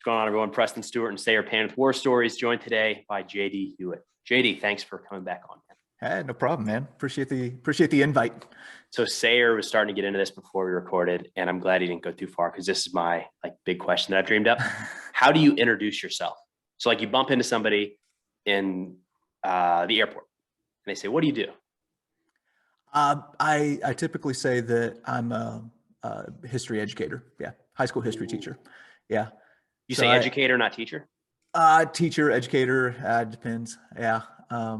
What's going on, everyone? Preston Stewart and Sayer Pan with War Stories, joined today by JD Huitt. JD, thanks for coming back on. Hey, no problem, man. Appreciate the invite. So Sayer was starting to get into this before we recorded, and I'm glad he didn't go too far because this is my big question that I've dreamed up. How do you introduce yourself? So you bump into somebody in the airport, and they say, "What do you do?" I typically say that I'm a history educator. Yeah, high school history teacher. Yeah. You say educator, not teacher? Teacher, educator, depends. Yeah.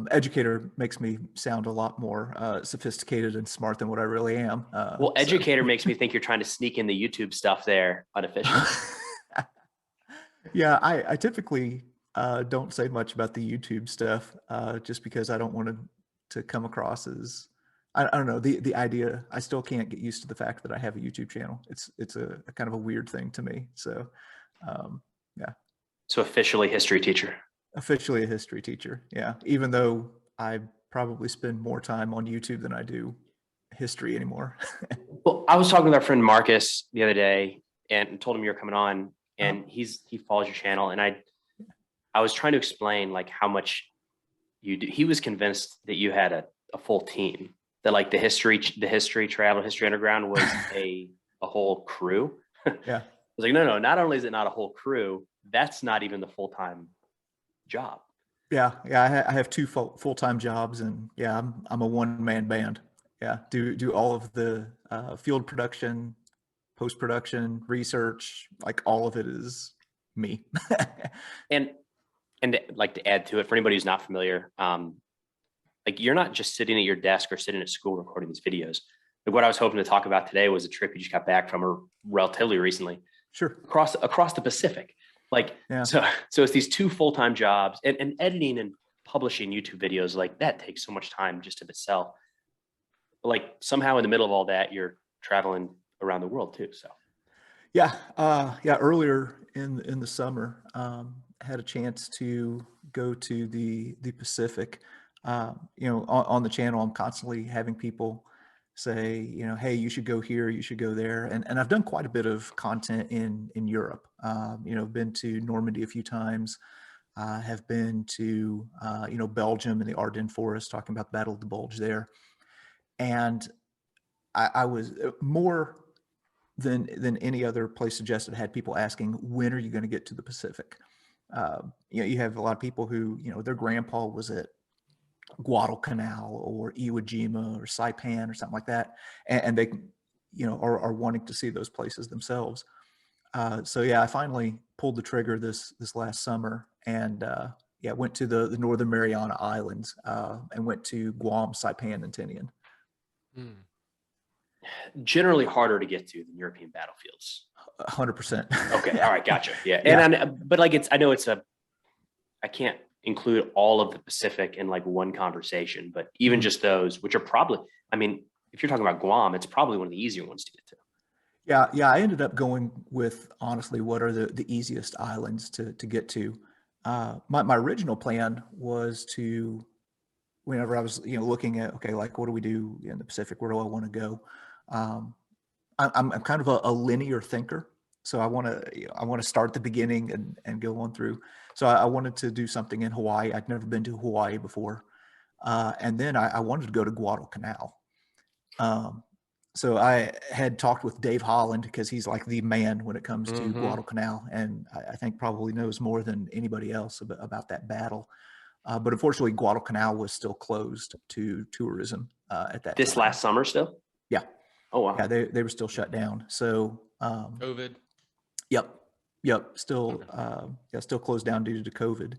Educator makes me sound a lot more sophisticated and smart than what I really am. Well, educator makes me think you're trying to sneak in the YouTube stuff there unofficially. Yeah, I typically don't say much about the YouTube stuff just because I don't want to come across as, I don't know, the idea. I still can't get used to the fact that I have a YouTube channel. It's a kind of a weird thing to me. So yeah. So officially history teacher. Officially a history teacher. Yeah. Even though I probably spend more time on YouTube than I do history anymore. Well, I was talking with our friend Marcus the other day and told him you're coming on, and he follows your channel. And I was trying to explain how much you do. He was convinced that you had a full team, that the history travel, history underground was a whole crew. Yeah. I was like, no, not only is it not a whole crew, that's not even the full-time job. Yeah. I have two full-time jobs, and yeah, I'm a one-man band. Yeah. Do all of the field production, post-production, research, all of it is me. and to add to it, for anybody who's not familiar, you're not just sitting at your desk or sitting at school recording these videos. What I was hoping to talk about today was a trip you just got back from, or relatively recently. Sure. Across the Pacific. Yeah. So it's these two full-time jobs, and editing and publishing YouTube videos that takes so much time just of itself. But somehow in the middle of all that, you're traveling around the world too. So yeah. Earlier in the summer, I had a chance to go to the Pacific. On the channel, I'm constantly having people say, hey, you should go here, you should go there. And I've done quite a bit of content in Europe. Been to Normandy a few times. Have been to, Belgium and the Ardennes Forest, talking about the Battle of the Bulge there. And I was more than any other place suggested, had people asking, when are you going to get to the Pacific? You have a lot of people who, their grandpa was at Guadalcanal or Iwo Jima or Saipan or something like that, and they are wanting to see those places themselves. So yeah, I finally pulled the trigger this last summer, and went to the Northern Mariana Islands, and went to Guam, Saipan, and Tinian. Generally harder to get to than European battlefields. 100%. Okay, all right, gotcha. Yeah, Yeah. And I can't include all of the Pacific in one conversation, but even just those, which are probably, if you're talking about Guam, it's probably one of the easier ones to get to. Yeah. I ended up going with, honestly, what are the easiest islands to get to. My original plan was to, whenever I was, looking at, okay, what do we do in the Pacific? Where do I want to go? I'm kind of a linear thinker. So I want to start at the beginning and go on through. So I wanted to do something in Hawaii. I'd never been to Hawaii before. And then I wanted to go to Guadalcanal. So I had talked with Dave Holland, because he's the man when it comes to Guadalcanal. And I think probably knows more than anybody else about that battle. But unfortunately, Guadalcanal was still closed to tourism at that time. This last summer still? Yeah. Oh, wow. Yeah, they were still shut down. So COVID. Yep. Still, still closed down due to COVID.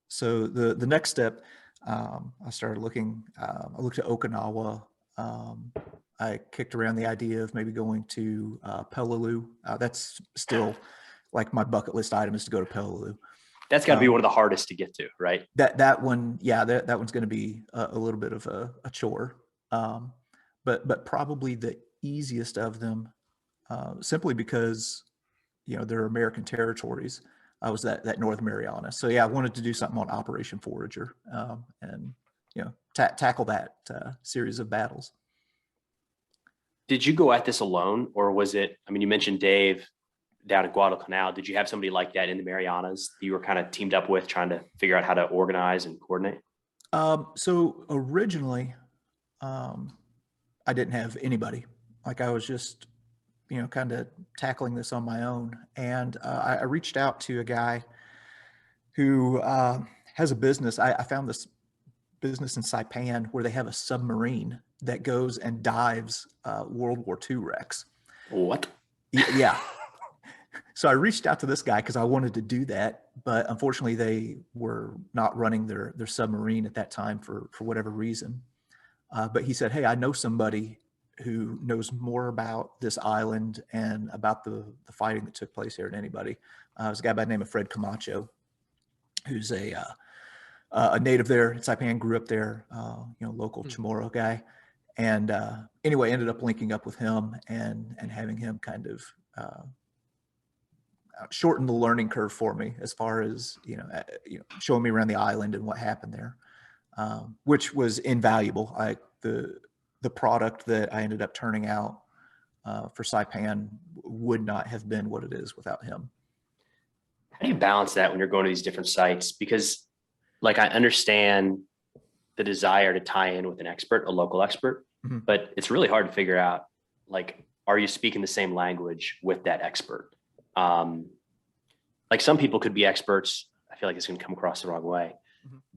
So the next step, I started looking. I looked at Okinawa. I kicked around the idea of maybe going to Peleliu. That's still my bucket list item, is to go to Peleliu. That's got to be one of the hardest to get to, right? That one, yeah, that one's going to be a little bit of a chore, but probably the easiest of them, simply because there are American territories. Was that North Mariana. So yeah, I wanted to do something on Operation Forager, and tackle that series of battles. Did you go at this alone, or was it? You mentioned Dave. down at Guadalcanal, did you have somebody like that in the Marianas that you were kind of teamed up with, trying to figure out how to organize and coordinate? So originally, I didn't have anybody. Like I was just, kind of tackling this on my own. And I reached out to a guy who has a business. I found this business in Saipan where they have a submarine that goes and dives World War II wrecks. What? Yeah. So I reached out to this guy because I wanted to do that, but unfortunately they were not running their submarine at that time for whatever reason. But he said, "Hey, I know somebody who knows more about this island and about the fighting that took place here than anybody." It was a guy by the name of Fred Camacho, who's a native there in Saipan, grew up there, local Chamorro guy. And anyway, ended up linking up with him and having him kind of shorten the learning curve for me as far as, showing me around the island and what happened there, which was invaluable. The product that I ended up turning out for Saipan would not have been what it is without him. How do you balance that when you're going to these different sites? Because like, I understand the desire to tie in with an expert, a local expert, but it's really hard to figure out, like, are you speaking the same language with that expert? Like some people could be experts. I feel like it's going to come across the wrong way,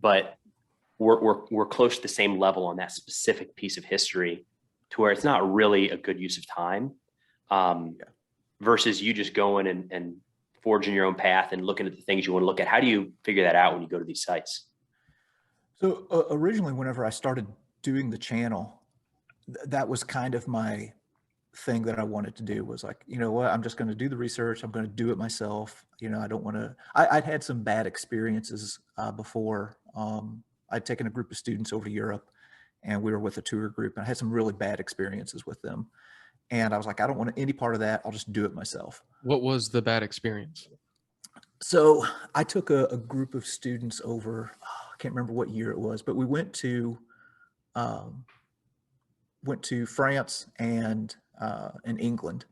but we're close to the same level on that specific piece of history to where it's not really a good use of time, versus you just going and forging your own path and looking at the things you want to look at. How do you figure that out when you go to these sites? So originally, whenever I started doing the channel, that was kind of my thing that I wanted to do, was like, you know what, I'm just going to do the research. I'm going to do it myself. I don't want to, I'd had some bad experiences before. I'd taken a group of students over to Europe and we were with a tour group, and I had some really bad experiences with them. And I was like, I don't want any part of that. I'll just do it myself. What was the bad experience? So I took a group of students over, I can't remember what year it was, but we went to France and England.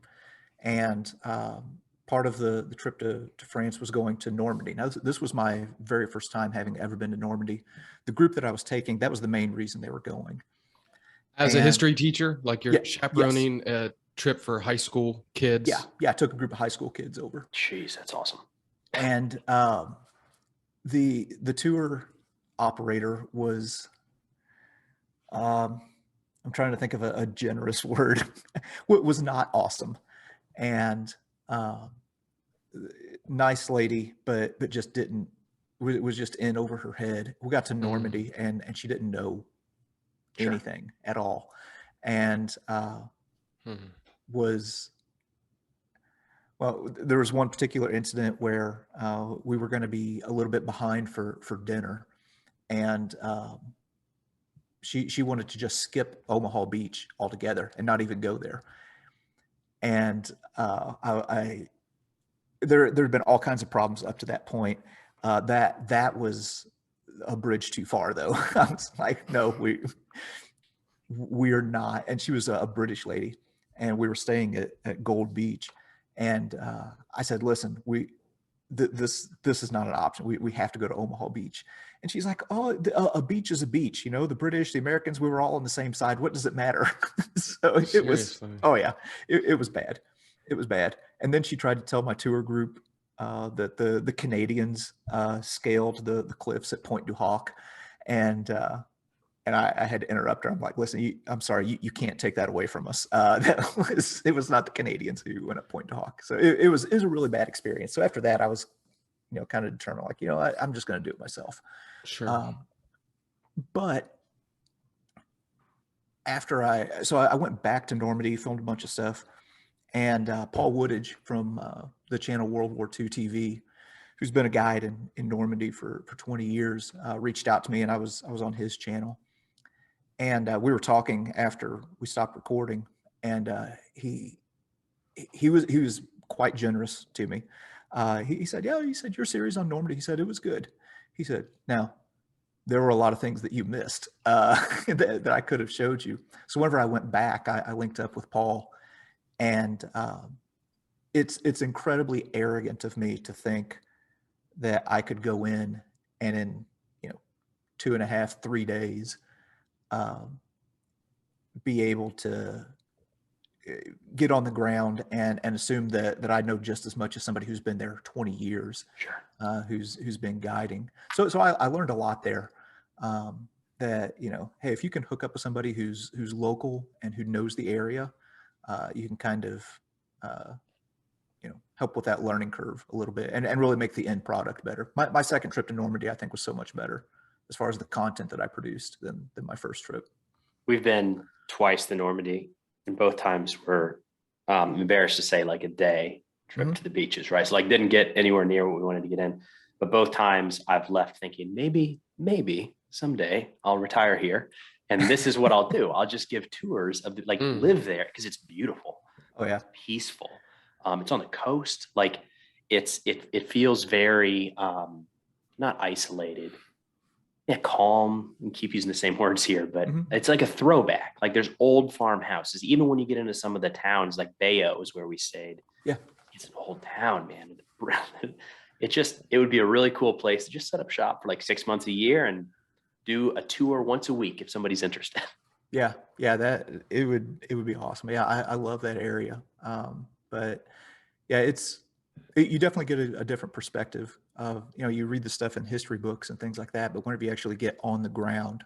And part of the trip to France was going to Normandy. Now, this was my very first time having ever been to Normandy. The group that I was taking, that was the main reason they were going. As a history teacher, like you're Yeah, chaperoning a trip for high school kids? Yeah, I took a group of high school kids over. Jeez, that's awesome. And the tour operator was, I'm trying to think of a generous word, was not awesome. And nice lady, but just didn't, was just in over her head. We got to Normandy and she didn't know anything at all. And there was one particular incident where we were going to be a little bit behind for dinner, and she wanted to just skip Omaha Beach altogether and not even go there. And there had been all kinds of problems up to that point. That was a bridge too far, though. I was like, no, we're not. And she was a British lady, and we were staying at Gold Beach. And I said, listen, this is not an option. We have to go to Omaha Beach. And she's like, oh, a beach is a beach. The British, the Americans, we were all on the same side. What does it matter? So it was, oh yeah, it was bad. It was bad. And then she tried to tell my tour group that the Canadians scaled the cliffs at Point du Hoc. And I had to interrupt her. I'm like, listen, I'm sorry, you can't take that away from us. It was not the Canadians who went up Point du Hoc. So it was a really bad experience. So after that, I was, kind of determined, like, I'm just going to do it myself. Sure. But after I went back to Normandy, filmed a bunch of stuff, and Paul Woodage from the channel World War II TV, who's been a guide in Normandy for 20 years, reached out to me, and I was on his channel. And we were talking after we stopped recording, and he was quite generous to me. He said, yeah, he said, your series on Normandy, he said, it was good. He said, now, there were a lot of things that you missed that I could have showed you. So whenever I went back, I linked up with Paul, and it's incredibly arrogant of me to think that I could go in and in, 2.5, 3 days, um, be able to get on the ground and assume that I know just as much as somebody who's been there 20 years, Sure. who's been guiding. So I learned a lot there. That, hey, if you can hook up with somebody who's local and who knows the area, you can kind of help with that learning curve a little bit and really make the end product better. My second trip to Normandy, I think, was so much better as far as the content that I produced than my first trip. We've been twice to Normandy, and both times were embarrassed to say like a day trip to the beaches, right? So like didn't get anywhere near what we wanted to get in. But both times I've left thinking maybe someday I'll retire here. And this is what I'll do. I'll just give tours of like live there because it's beautiful. Oh yeah. It's peaceful. It's on the coast. Like it feels very not isolated. Yeah, calm, and keep using the same words here, but it's like a throwback. Like there's old farmhouses. Even when you get into some of the towns, like Bayo is where we stayed. Yeah. It's an old town, man. It would be a really cool place to just set up shop for like 6 months a year and do a tour once a week if somebody's interested. Yeah. That it would be awesome. Yeah, I love that area. But yeah, you definitely get a different perspective of, you read the stuff in history books and things like that, but whenever you actually get on the ground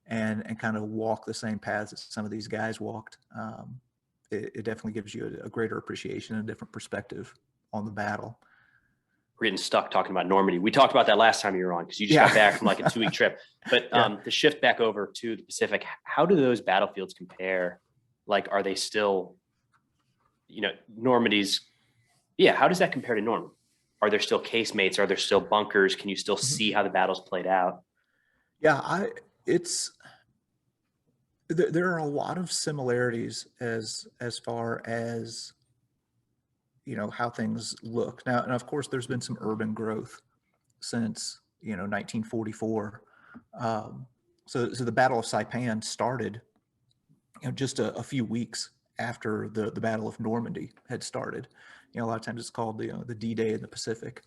and kind of walk the same paths that some of these guys walked, it definitely gives you a greater appreciation and a different perspective on the battle. We're getting stuck talking about Normandy. We talked about that last time you were on because you just got back from like a 2-week trip. But to shift back over to the Pacific, how do those battlefields compare? Like, are they still, Normandy's? Yeah, how does that compare to Normandy? Are there still casemates? Are there still bunkers? Can you still see how the battle's played out? Yeah, there are a lot of similarities as far as how things look now. And of course, there's been some urban growth since 1944. So the Battle of Saipan started just a few weeks after the Battle of Normandy had started. A lot of times it's called the D-Day in the Pacific.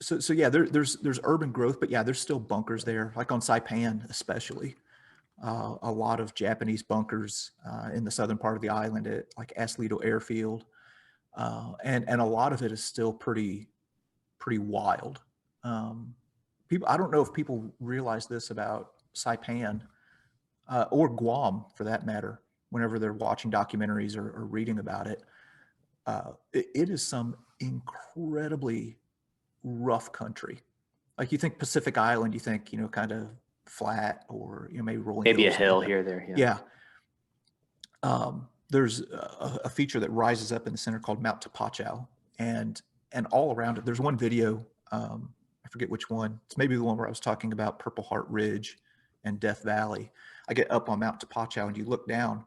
So yeah, there's urban growth, but yeah, there's still bunkers there, like on Saipan especially. A lot of Japanese bunkers in the southern part of the island at like Aslito Airfield, and a lot of it is still pretty wild. I don't know if people realize this about Saipan or Guam for that matter. Whenever they're watching documentaries or reading about it, it is some incredibly rough country. Like you think Pacific Island, you think kind of flat or maybe rolling maybe a hills, hill like here there. Yeah. There's a feature that rises up in the center called Mount Tapachau, and all around it there's one video, I forget which one, it's maybe the one where I was talking about Purple Heart Ridge and Death Valley. I get up on Mount Tapachau and you look down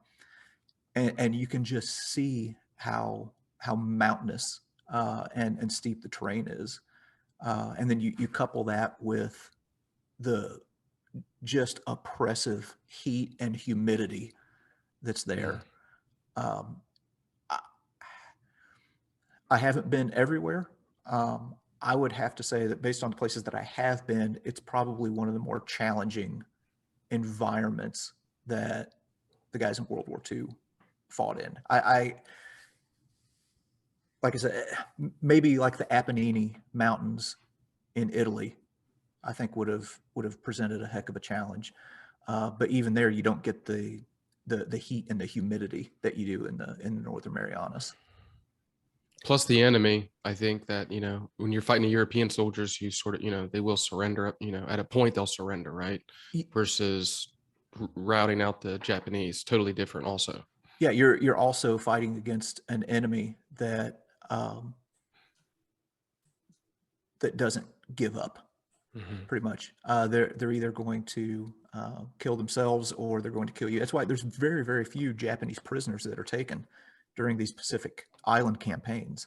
and you can just see how mountainous and steep the terrain is. And then you couple that with the just oppressive heat and humidity that's there. I haven't been everywhere. I would have to say that based on the places that I have been, it's probably one of the more challenging environments that the guys in World War II fought in. Like I said, maybe like the Apennine Mountains in Italy, I think would have presented a heck of a challenge. But even there, you don't get the heat and the humidity that you do in the Northern Marianas. Plus the enemy, I think that, when you're fighting the European soldiers, you sort of, they will surrender, at a point they'll surrender, right? Versus routing out the Japanese, totally different also. Yeah, you're also fighting against an enemy that that doesn't give up. Pretty much. They're either going to kill themselves or they're going to kill you. That's why there's very, very few Japanese prisoners that are taken during these Pacific Island campaigns.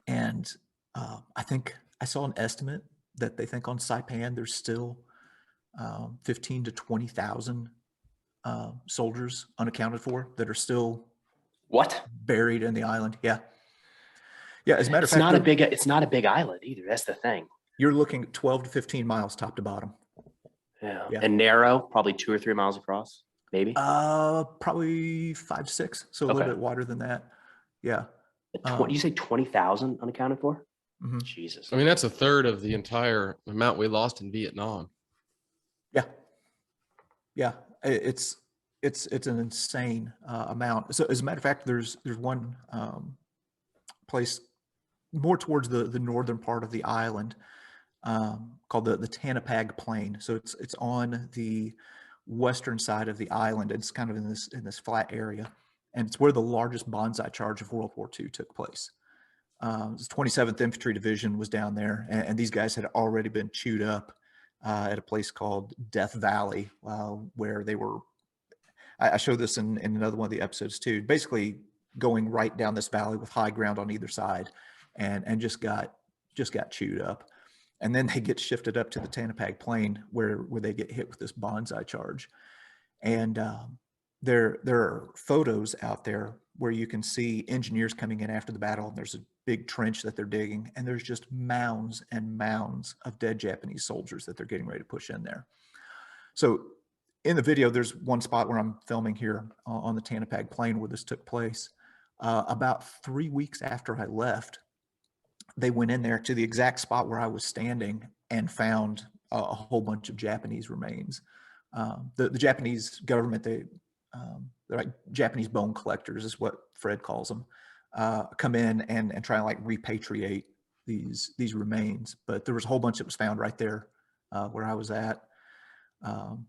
And I think I saw an estimate that they think on Saipan there's still 15 to 20,000 soldiers unaccounted for that are still What? buried in the island. Yeah. Yeah. As a matter of It's fact, not a big. It's not a big island either. That's the thing. you're looking at 12 to 15 miles top to bottom. Yeah. Yeah. And narrow, probably 2 or 3 miles across, maybe. Probably 5 to 6. So a little Okay. bit wider than that. Yeah. You say 20,000 unaccounted for? Mhm. Jesus. I mean, that's a third of the entire amount we lost in Vietnam. Yeah. Yeah. It's an insane amount. So as a matter of fact, there's one place more towards the northern part of the island called the Tanapag Plain. So it's on the western side of the island. It's kind of in this flat area, and it's where the largest bonsai charge of World War II took place. The 27th Infantry Division was down there, and these guys had already been chewed up at a place called Death Valley, where they were. I showed this in another one of the episodes too. Basically, going right down this valley with high ground on either side, and just got chewed up. And then they get shifted up to the Tanapag Plain where they get hit with this bonsai charge. And there are photos out there where you can see engineers coming in after the battle, and there's a big trench that they're digging, and there's just mounds and mounds of dead Japanese soldiers that they're getting ready to push in there. So in the video, there's one spot where I'm filming here on the Tanapag Plain where this took place. About 3 weeks after I left, they went in there to the exact spot where I was standing and found a whole bunch of Japanese remains. The Japanese government, they're like Japanese bone collectors is what Fred calls them, come in and try and like repatriate these remains. But there was a whole bunch that was found right there where I was at.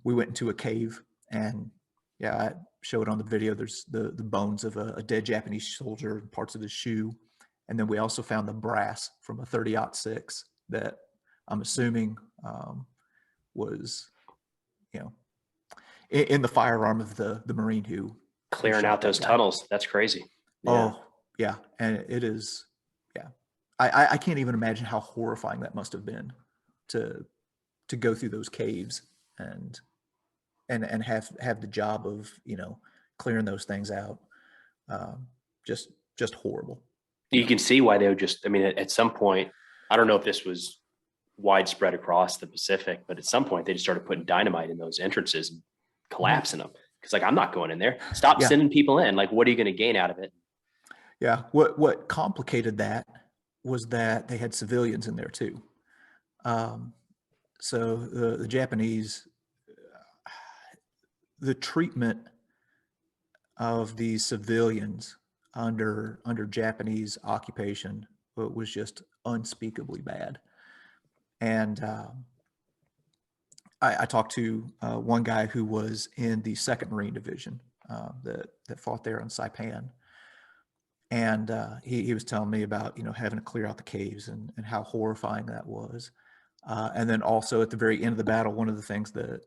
We went into a cave, and yeah, I show it on the video. There's the bones of a dead Japanese soldier, parts of his shoe. And then we also found the brass from a 30-06 that I'm assuming was, in the firearm of the Marine who Clearing shot out that those guy. tunnels. That's crazy. Yeah. Oh, yeah. And it is, yeah. I can't even imagine how horrifying that must have been to go through those caves and have the job of, clearing those things out. Just horrible. You can see why they would just, I mean, at some point, I don't know if this was widespread across the Pacific, but at some point they just started putting dynamite in those entrances and collapsing them. Because like, I'm not going in there. Stop Yeah. sending people in. Like, what are you going to gain out of it? Yeah. What complicated that was that they had civilians in there too. So the Japanese, the treatment of these civilians under Japanese occupation was just unspeakably bad. And I talked to one guy who was in the 2nd Marine Division that fought there on Saipan. And he was telling me about, having to clear out the caves and how horrifying that was. And then also at the very end of the battle, one of the things that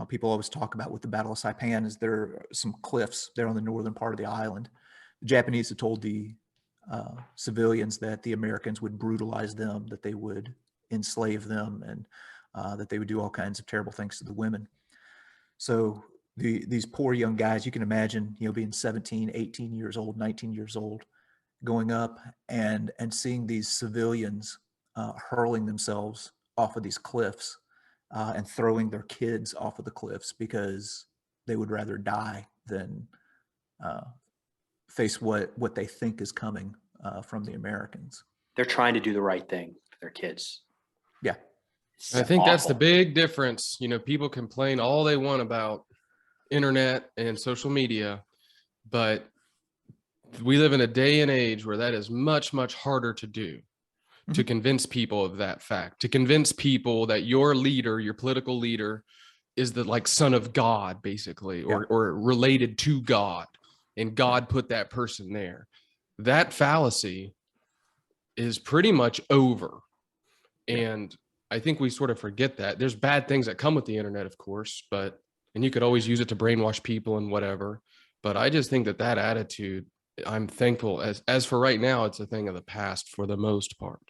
people always talk about with the Battle of Saipan is there are some cliffs there on the northern part of the island. The Japanese had told the civilians that the Americans would brutalize them, that they would enslave them, and that they would do all kinds of terrible things to the women. So these poor young guys, you can imagine, being 17, 18 years old, 19 years old, going up and seeing these civilians hurling themselves off of these cliffs and throwing their kids off of the cliffs because they would rather die than face what they think is coming from the Americans. They're trying to do the right thing for their kids. Yeah. It's I think that's the awful. big difference. People complain all they want about internet and social media, but we live in a day and age where that is much, much harder to do, to convince people of that fact, to convince people that your leader, your political leader, is the like son of God, basically, or related to God, and God put that person there. That fallacy is pretty much over. And I think we sort of forget that. There's bad things that come with the internet, of course, and you could always use it to brainwash people and whatever. But I just think that attitude, I'm thankful, as for right now, it's a thing of the past for the most part.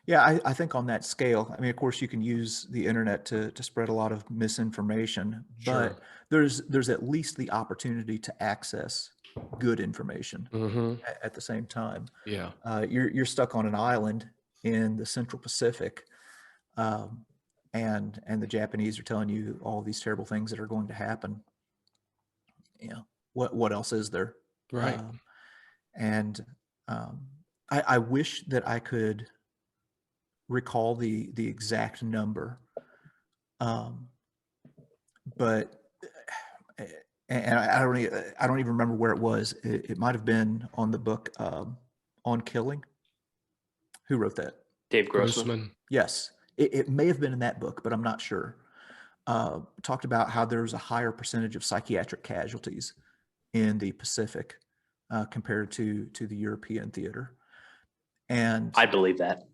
Yeah, I think on that scale, I mean, of course, you can use the internet to spread a lot of misinformation, Sure. but there's at least the opportunity to access good information Mm-hmm. at the same time. Yeah. You're stuck on an island in the Central Pacific, um, and the Japanese are telling you all these terrible things that are going to happen. You know, what else is there? Right. And um, I wish that I could recall the exact number, um, but and I don't even remember where it was. It might have been on the book on killing. Who wrote that? Dave Grossman. Grossman. Yes, it may have been in that book, but I'm not sure. Talked about how there's a higher percentage of psychiatric casualties in the Pacific compared to the European theater. And I believe that.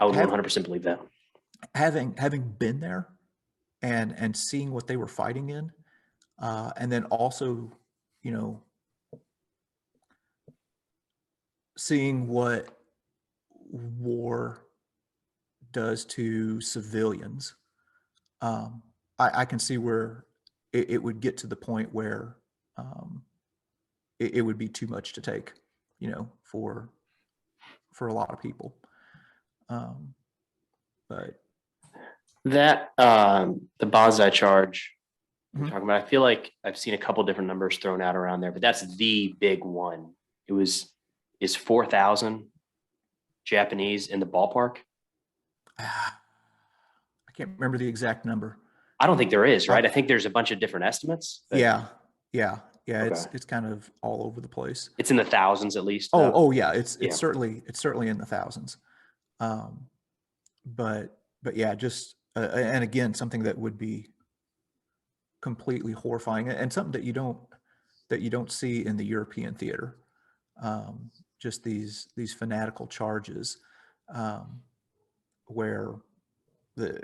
I would have, 100% believe that. having been there and seeing what they were fighting in, and then also, you know, seeing what war does to civilians, I can see where it would get to the point where um, it would be too much to take, you know, for a lot of people. Um, but That the bonsai charge we're Mhm. talking about, I feel like I've seen a couple different numbers thrown out around there, but that's the big one. Is 4,000 Japanese in the ballpark? I can't remember the exact number. I don't think there is, right? Uh, I think there's a bunch of different estimates. But Yeah, yeah. Okay. It's kind of all over the place. it's in the thousands at least. Oh yeah. Yeah. It's certainly in the thousands. Um, but yeah, just and again, something that would be completely horrifying, and something that you don't see in the European theater. Just these fanatical charges, um, where the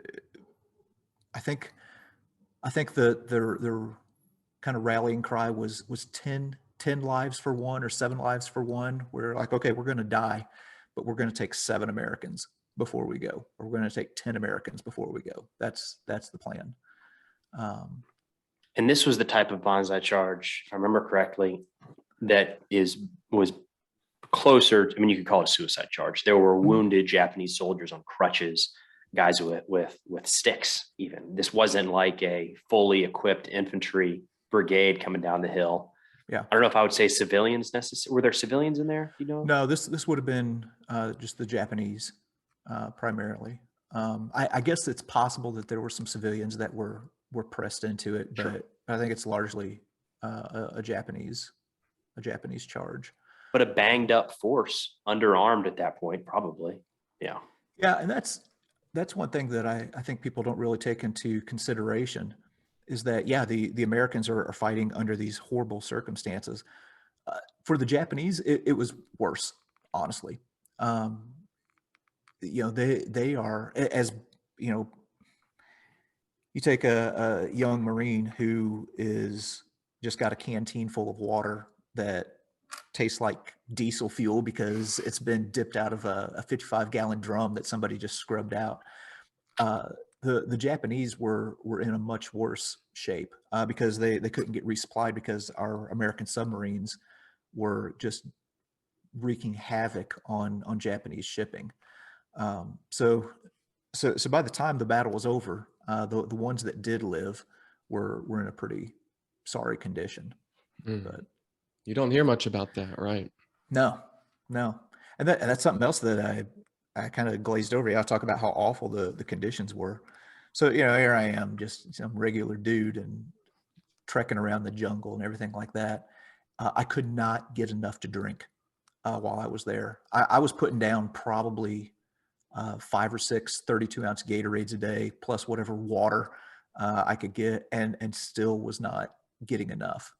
I think their kind of rallying cry was 10 lives for one or 7 lives for one. We're like, okay, we're going to die, but we're going to take 7 Americans before we go, or we're going to take 10 Americans before we go. That's the plan. Um, And this was the type of bonsai charge, if I remember correctly, that was closer. I mean, you could call it a suicide charge. There were wounded Japanese soldiers on crutches, guys with sticks. Even this wasn't like a fully equipped infantry brigade coming down the hill. Yeah. I don't know if I would say civilians necessarily. Were there civilians in there? You know? No, this would have been just the Japanese primarily. I guess it's possible that there were some civilians that were pressed into it, but Sure. I think it's largely a Japanese charge. But a banged up force, underarmed at that point, probably. Yeah. Yeah, and that's one thing that I think people don't really take into consideration is that, yeah, the Americans are fighting under these horrible circumstances. For the Japanese, it was worse, honestly. Um, you know, they are, as you know, you take a young Marine who is just got a canteen full of water that tastes like diesel fuel because it's been dipped out of a 55-gallon drum that somebody just scrubbed out. Uh, the Japanese were in a much worse shape because they couldn't get resupplied because our American submarines were just wreaking havoc on Japanese shipping. So by the time the battle was over, the ones that did live were in a pretty sorry condition. Mm. But You don't hear much about that, right? no, no, and that's something else that I kind of glazed over. I talk about how awful the conditions were. So you know, here I am, just some regular dude and trekking around the jungle and everything like that. I could not get enough to drink while I was there. I was putting down probably 5 or 6 32-ounce Gatorades a day, plus whatever water I could get, and still was not getting enough.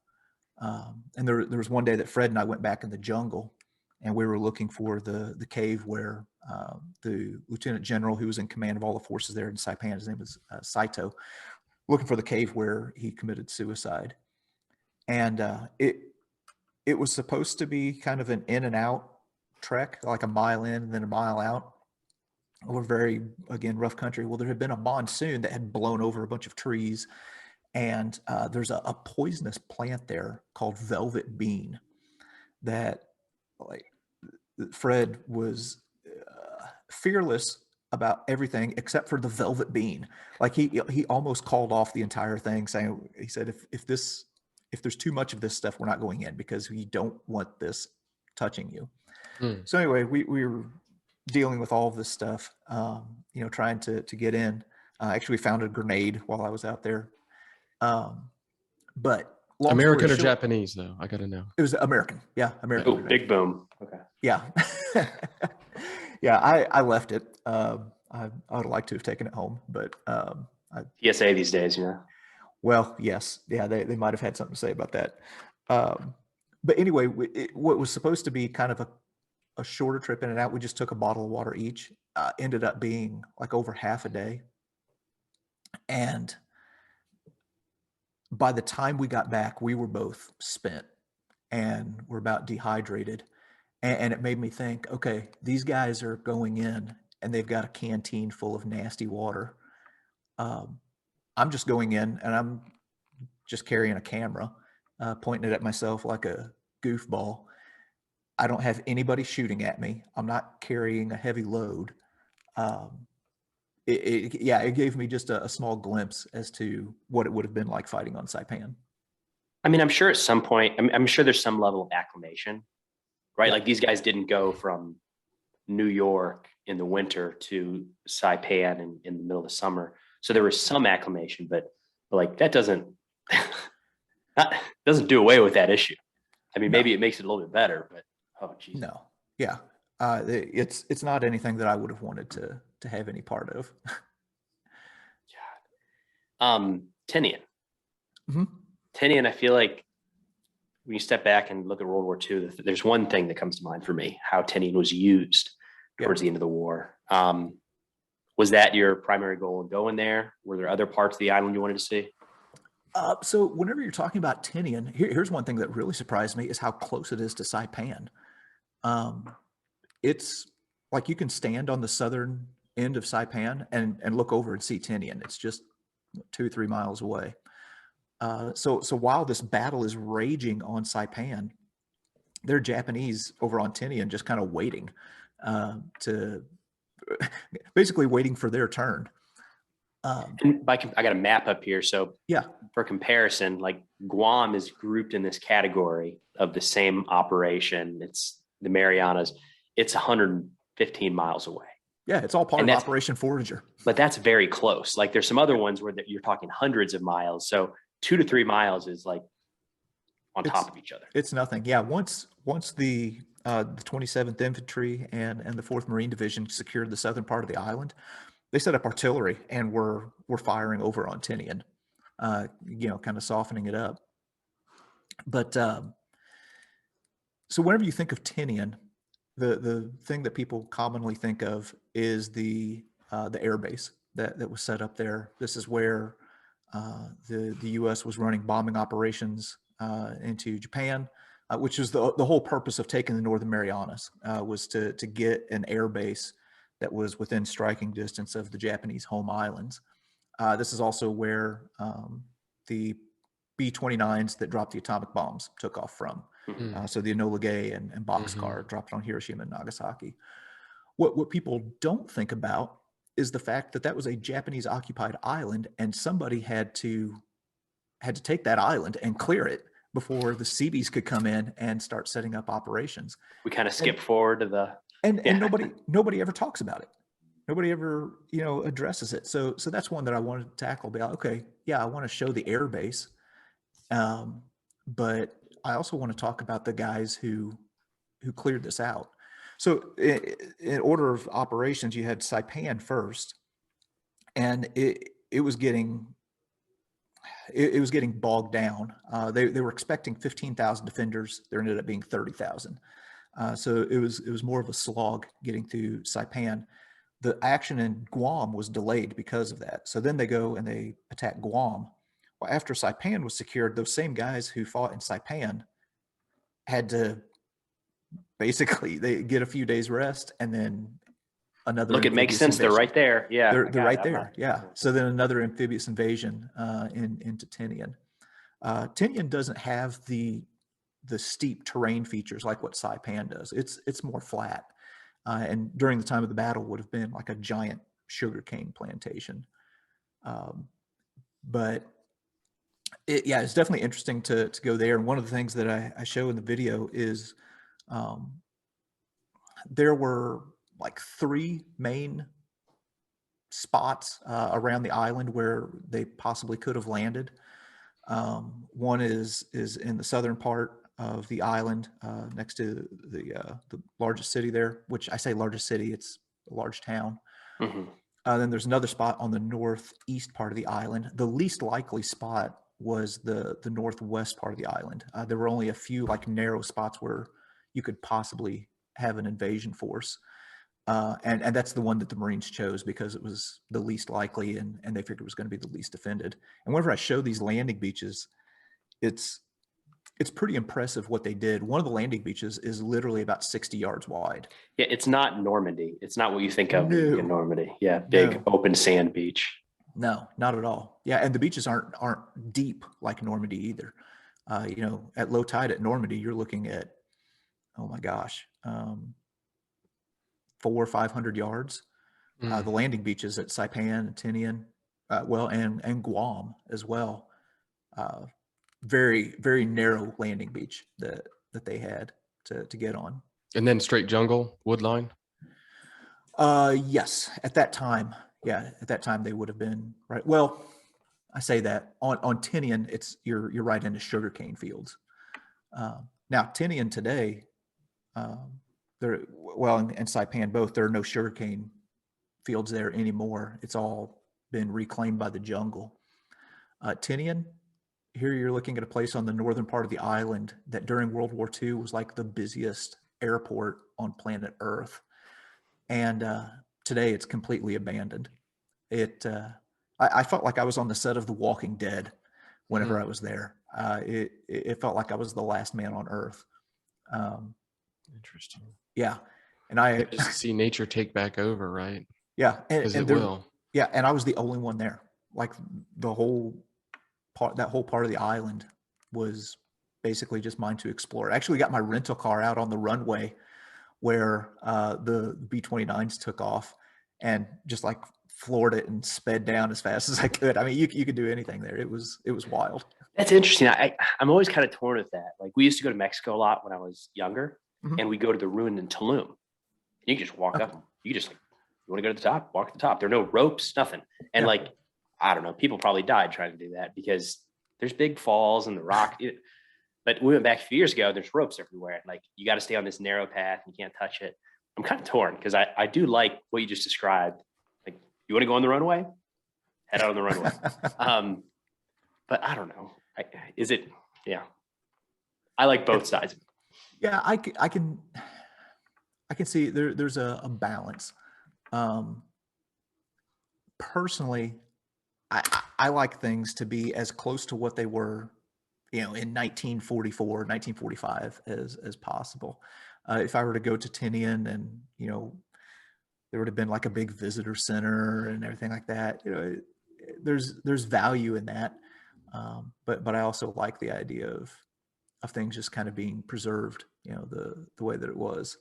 And there was one day that Fred and I went back in the jungle, and we were looking for the cave where the lieutenant general who was in command of all the forces there in Saipan, his name was Saito, looking for the cave where he committed suicide. And it was supposed to be kind of an in and out trek, like a mile in and then a mile out. We're very, again, rough country. Well, there had been a monsoon that had blown over a bunch of trees, and there's a poisonous plant there called velvet bean that, like, Fred was fearless about everything except for the velvet bean. Like he almost called off the entire thing, saying, he said, if there's too much of this stuff, we're not going in because we don't want this touching you. Hmm. So anyway, we were dealing with all of this stuff, trying to get in. Actually, we found a grenade while I was out there. But long American or story short, Japanese though? I gotta know. it was American. Yeah, American. Oh, grenade. big boom. Okay. Yeah. Yeah, I left it. I would like to have taken it home, but PSA these days, well, yes. Yeah, they might have had something to say about that. But anyway, what was supposed to be kind of a shorter trip in and out, we just took a bottle of water each, ended up being like over half a day. And by the time we got back, we were both spent and we're about dehydrated. And it made me think, okay, these guys are going in and they've got a canteen full of nasty water. I'm just going in and I'm just carrying a camera, pointing it at myself like a goofball. I don't have anybody shooting at me. I'm not carrying a heavy load. It gave me just a small glimpse as to what it would have been like fighting on Saipan. I mean, I'm sure at some point, I'm sure there's some level of acclimation, right? Yeah. Like these guys didn't go from New York in the winter to Saipan in the middle of the summer. So there was some acclimation, but like that doesn't do away with that issue. I mean, No. maybe it makes it a little bit better, but oh geez. No. Yeah. It's not anything that I would have wanted to have any part of. Tinian. Mhm. Tinian, I feel like when you step back and look at World War II, there's one thing that comes to mind for me, how Tinian was used towards the end of the war. Was that your primary goal of going there? Were there other parts of the island you wanted to see? So whenever you're talking about Tinian, here's one thing that really surprised me is how close it is to Saipan. It's like you can stand on the southern end of Saipan and look over and see Tinian. It's just 2 or 3 miles away. So while this battle is raging on Saipan, there are Japanese over on Tinian just kind of waiting to basically waiting for their turn. And I got a map up here. So Yeah, for comparison, like Guam is grouped in this category of the same operation. It's the Marianas. It's 115 miles away. yeah, it's all part And of that's- Operation Forager. But that's very close. Like there's some other ones where you're talking hundreds of miles. So 2 to 3 miles is like on top of each other. It's nothing. Yeah, once the 27th Infantry and the 4th Marine Division secured the southern part of the island, they set up artillery and were firing over on Tinian, kind of softening it up. But so whenever you think of Tinian, the thing that people commonly think of is the air base that was set up there. This is where the U.S. was running bombing operations into Japan, which was the whole purpose of taking the Northern Marianas, was to get an air base that was within striking distance of the Japanese home islands. This is also where the B-29s that dropped the atomic bombs took off from. So the Enola Gay and Boxcar dropped on Hiroshima and Nagasaki. What people don't think about is the fact that that was a Japanese occupied island and somebody had to take that island and clear it before the Seabees could come in and start setting up operations. We kind of skip forward to the And nobody ever talks about it. Nobody ever, addresses it. So that's one that I wanted to tackle. Be like, okay, yeah, I want to show the air base, but I also want to talk about the guys who cleared this out. So in order of operations, you had Saipan first, and it was getting bogged down. They were expecting 15,000 defenders. There ended up being 30,000. So it was more of a slog getting through Saipan. The action in Guam was delayed because of that. So then they go and they attack Guam. Well, after Saipan was secured, those same guys who fought in Saipan had to basically they get a few days rest and then another Look, it makes amphibious sense. They're invasion. right there. Yeah. They're I they're got it. right I'm there. not- Yeah. So then another amphibious invasion into Tinian. Tinian doesn't have the steep terrain features like what Saipan does. It's more flat, and during the time of the battle would have been like a giant sugarcane plantation. But yeah, it's definitely interesting to go there. And one of the things that I show in the video is um, there were like 3 main spots around the island where they possibly could have landed. One is in the southern part of the island, next to the largest city there. Which I say largest city, it's a large town. Mhm. Then there's another spot on the northeast part of the island. The least likely spot was the northwest part of the island. There were only a few like narrow spots where you could possibly have an invasion force. And that's the one that the Marines chose because it was the least likely, and they figured it was going to be the least defended. And whenever I show these landing beaches, it's pretty impressive what they did. One of the landing beaches is literally about 60 yards wide. Yeah, it's not Normandy. It's not what you think of when you think of No. Normandy. Yeah, big No. open sand beach. No, not at all. Yeah, and the beaches aren't deep like Normandy either. At low tide at Normandy, you're looking at, oh my gosh, 400 or 500 yards. The landing beaches at Saipan and Tinian, and Guam as well. Very, very narrow landing beach that they had to get on. And then straight jungle, wood line. Yes, at that time. Yeah, at that time they would have been right. Well, I say that on Tinian, you're right into sugarcane fields. Now Tinian today, and Saipan both, there are no sugarcane fields there anymore. It's all been reclaimed by the jungle. Tinian, here you're looking at a place on the northern part of the island that during World War II was like the busiest airport on planet Earth. And today it's completely abandoned. I felt like I was on the set of The Walking Dead whenever I was there. It felt like I was the last man on Earth. Interesting. Yeah. And I just see nature take back over, right? Yeah. Because it will. Yeah. And I was the only one there. Like that whole part of the island was basically just mine to explore. I actually got my rental car out on the runway where the B-29s took off and just like floored it and sped down as fast as I could. I mean, you could do anything there. It was wild. That's interesting. I'm always kind of torn with that. Like we used to go to Mexico a lot when I was younger, and we go to the ruin in Tulum. You can just walk up. You just like, you want to go to the top, walk to the top. There are no ropes, nothing. And like, I don't know, people probably died trying to do that because there's big falls and the rock. But we went back a few years ago, there's ropes everywhere. Like you got to stay on this narrow path. You can't touch it. I'm kind of torn because I do like what you just described. Like you want to go on the runway, head out on the runway. But I don't know. Yeah. I like both sides. Yeah, I can see there's a balance. Personally, I like things to be as close to what they were, in 1944, 1945 as possible. If I were to go to Tinian and, there would have been like a big visitor center and everything like that, there's value in that. But I also like the idea of things just kind of being preserved, the way that it was.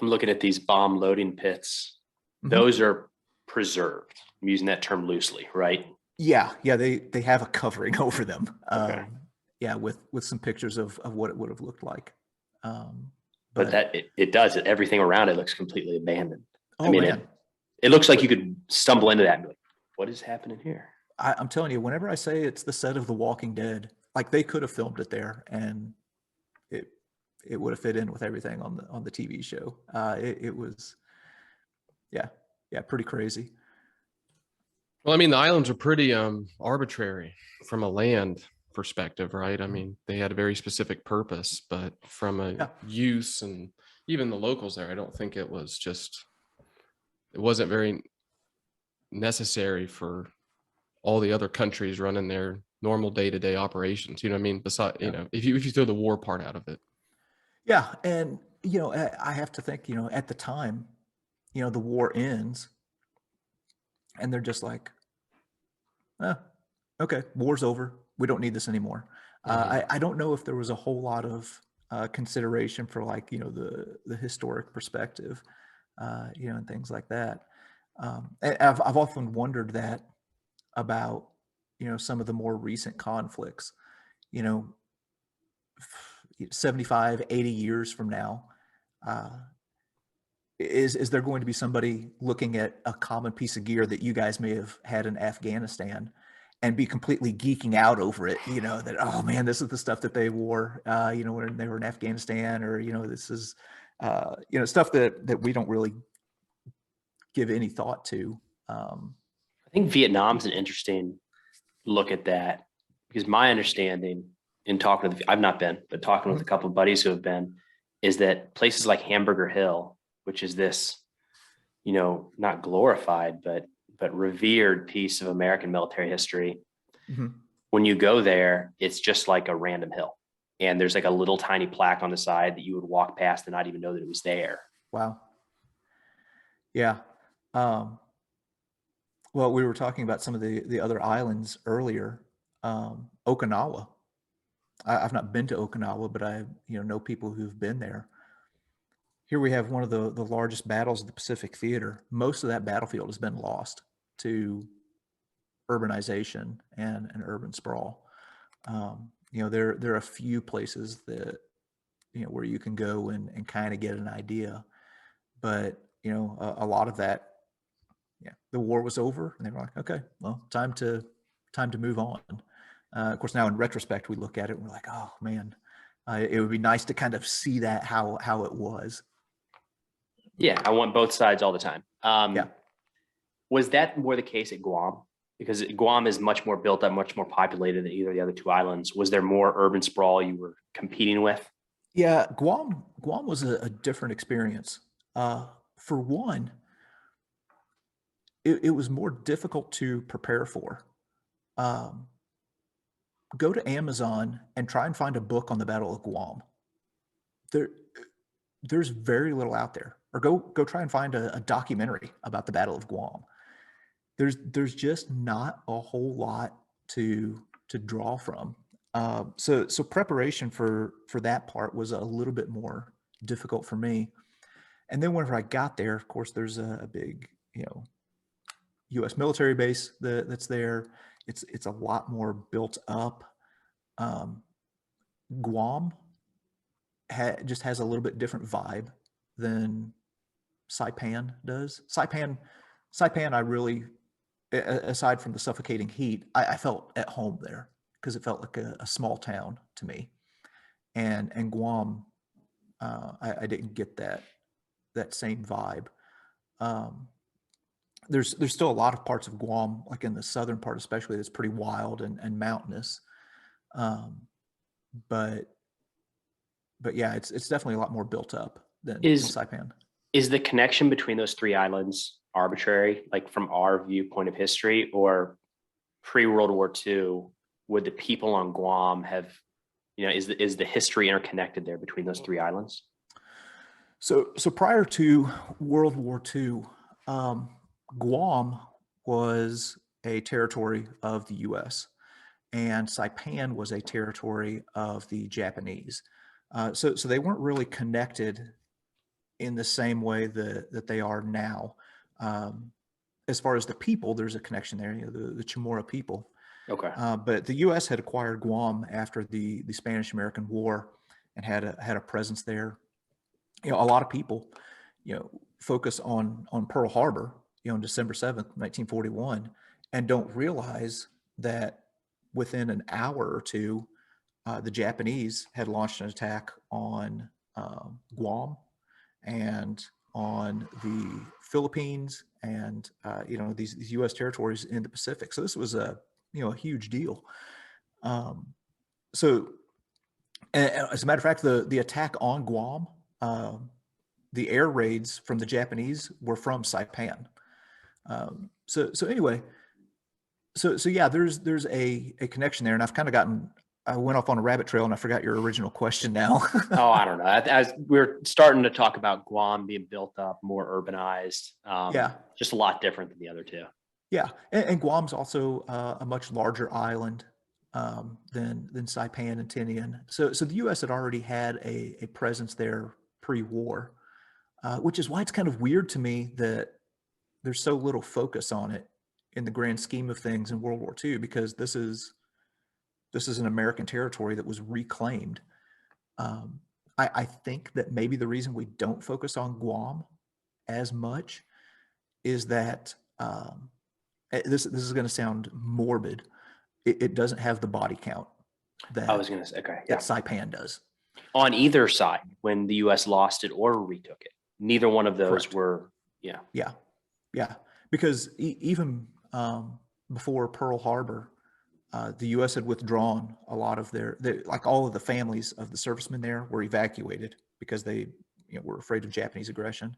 I'm looking at these bomb loading pits. Those are preserved. I'm using that term loosely, right? Yeah. They have a covering over them. Okay. Yeah, with some pictures of what it would have looked like. But that it does it. Everything around it looks completely abandoned. Oh, man. It looks like you could stumble into that and be like, what is happening here? I'm telling you, whenever I say it's the set of The Walking Dead, like they could have filmed it there and it would have fit in with everything on the TV show. It was, pretty crazy. Well, I mean, the islands are pretty arbitrary from a land perspective, right? I mean, they had a very specific purpose, but from a use and even the locals there, I don't think it wasn't very necessary for all the other countries running their normal day-to-day operations. You know what I mean? Besides, if you throw the war part out of it. Yeah. And, I have to think, at the time, the war ends and they're just like, okay, war's over. We don't need this anymore. I don't know if there was a whole lot of consideration for like, the historic perspective, and things like that. And I've often wondered that about, some of the more recent conflicts, you know, 75, 80 years from now, uh, is there going to be somebody looking at a common piece of gear that you guys may have had in Afghanistan and be completely geeking out over it, that, oh man, this is the stuff that they wore, when they were in Afghanistan, or, this is, stuff that we don't really give any thought to. I think Vietnam's an interesting look at that, because my understanding in talking with, I've not been, but talking with a couple of buddies who have been, is that places like Hamburger Hill, which is this, not glorified, but revered piece of American military history. Mhm. When you go there, it's just like a random hill. And there's like a little tiny plaque on the side that you would walk past and not even know that it was there. Wow. Yeah. Um, well, we were talking about some of the other islands earlier. Okinawa. I've not been to Okinawa, but I know people who've been there. Here we have one of the largest battles of the Pacific Theater. Most of that battlefield has been lost to urbanization and urban sprawl. There are a few places that where you can go and kind of get an idea, but a lot of that, the war was over, and they were like, okay, well, time to move on. Of course, now in retrospect, we look at it and we're like, oh man, it would be nice to kind of see that how it was. Yeah, I want both sides all the time. Yeah. Was that more the case at Guam? Because Guam is much more built up, much more populated than either of the other two islands. Was there more urban sprawl you were competing with? Yeah, Guam was a different experience. For one, it was more difficult to prepare for. Um, Go to Amazon and try and find a book on the Battle of Guam. There's very little out there. Or go try and find a documentary about the Battle of Guam. There's just not a whole lot to draw from. So preparation for that part was a little bit more difficult for me. And then whenever I got there, of course, there's a big, U.S. military base that's there. It's a lot more built up. Guam just has a little bit different vibe than Saipan does. Saipan, I really, aside from the suffocating heat, I felt at home there because it felt like a small town to me. And Guam, I didn't get that same vibe. There's still a lot of parts of Guam, like in the southern part especially, that's pretty wild and mountainous. But yeah, it's definitely a lot more built up than Saipan. Is the connection between those three islands arbitrary, like from our viewpoint of history, or pre-World War II, would the people on Guam have, is the history interconnected there between those three islands? So prior to World War II, Guam was a territory of the U.S. and Saipan was a territory of the Japanese. So they weren't really connected in the same way that they are now. As far as the people, there's a connection there, the Chamorro people. Okay. But the U.S. had acquired Guam after the Spanish-American War and had a presence there. A lot of people, focus on Pearl Harbor, on December 7th, 1941, and don't realize that within an hour or two, the Japanese had launched an attack on Guam and on the Philippines and these U.S. territories in the Pacific. So this was a huge deal. So as a matter of fact, the attack on Guam, the air raids from the Japanese were from Saipan. So anyway, so yeah, there's a connection there, and I've kind of gotten I went off on a rabbit trail and I forgot your original question now. Oh, I don't know. As we're starting to talk about Guam being built up, more urbanized, Yeah. just a lot different than the other two. Yeah, and Guam's also a much larger island than Saipan and Tinian. So the U.S. had already had a presence there pre-war, which is why it's kind of weird to me that there's so little focus on it in the grand scheme of things in World War II, because this is an American territory that was reclaimed. I think that maybe the reason we don't focus on Guam as much is that this is going to sound morbid. It doesn't have the body count that, I was going to say, okay, yeah. that Saipan does. On either side, when the U.S. lost it or retook it, neither one of those Correct. were, yeah. Yeah, because even before Pearl Harbor, the U.S. had withdrawn a lot of like all of the families of the servicemen there were evacuated because they were afraid of Japanese aggression,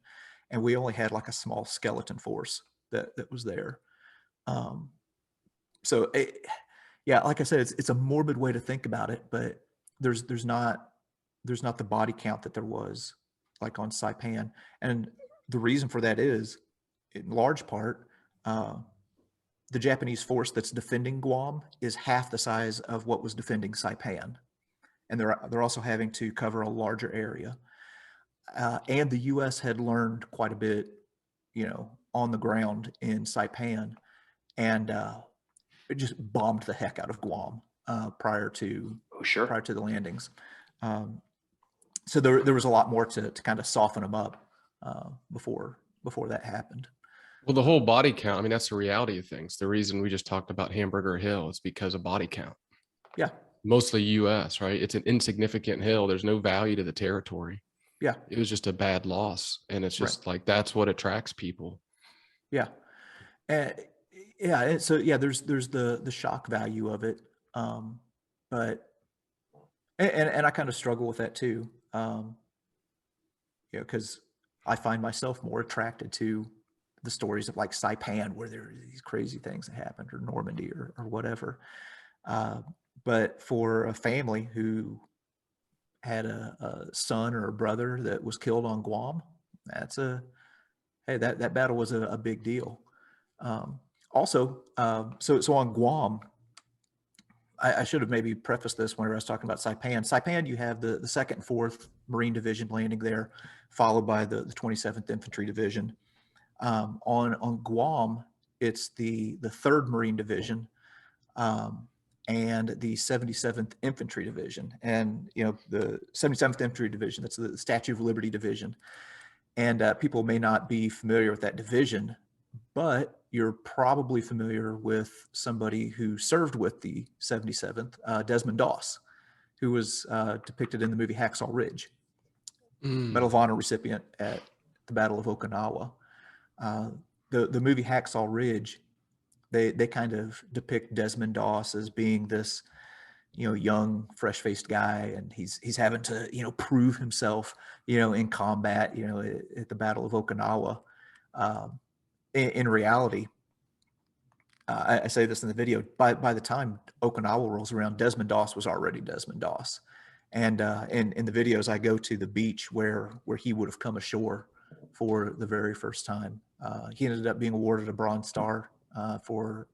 and we only had like a small skeleton force that was there. So yeah, like I said, it's a morbid way to think about it, but there's not the body count that there was like on Saipan, and the reason for that is, in large part, the Japanese force that's defending Guam is half the size of what was defending Saipan, and they're also having to cover a larger area. And the U.S. had learned quite a bit, on the ground in Saipan, and it just bombed the heck out of Guam prior to the landings. So there was a lot more to kind of soften them up before that happened. Well, the whole body count, I mean, that's the reality of things. The reason we just talked about Hamburger Hill is because of body count. Yeah. Mostly US, right? It's an insignificant hill. There's no value to the territory. Yeah. It was just a bad loss. And it's just like, that's what attracts people. Yeah. Yeah. And so, yeah, there's the shock value of it. But, and I kind of struggle with that too. Because I find myself more attracted to the stories of like Saipan, where there are these crazy things that happened, or Normandy or whatever. But for a family who had a son or a brother that was killed on Guam, that battle was a big deal. Also, so on Guam, I should have maybe prefaced this whenever I was talking about Saipan. Saipan, you have the 2nd and 4th Marine Division landing there, followed by the 27th Infantry Division. On Guam, it's the 3rd Marine Division and the 77th Infantry Division. And, the 77th Infantry Division, that's the Statue of Liberty Division. And people may not be familiar with that division, but you're probably familiar with somebody who served with the 77th, Desmond Doss, who was depicted in the movie Hacksaw Ridge, Medal of Honor recipient at the Battle of Okinawa. The movie Hacksaw Ridge, they kind of depict Desmond Doss as being this, young, fresh-faced guy, and he's having to, prove himself, in combat, at the Battle of Okinawa. In reality, I say this in the video, by the time Okinawa rolls around, Desmond Doss was already Desmond Doss. And in the videos, I go to the beach where he would have come ashore for the very first time. He ended up being awarded a Bronze Star for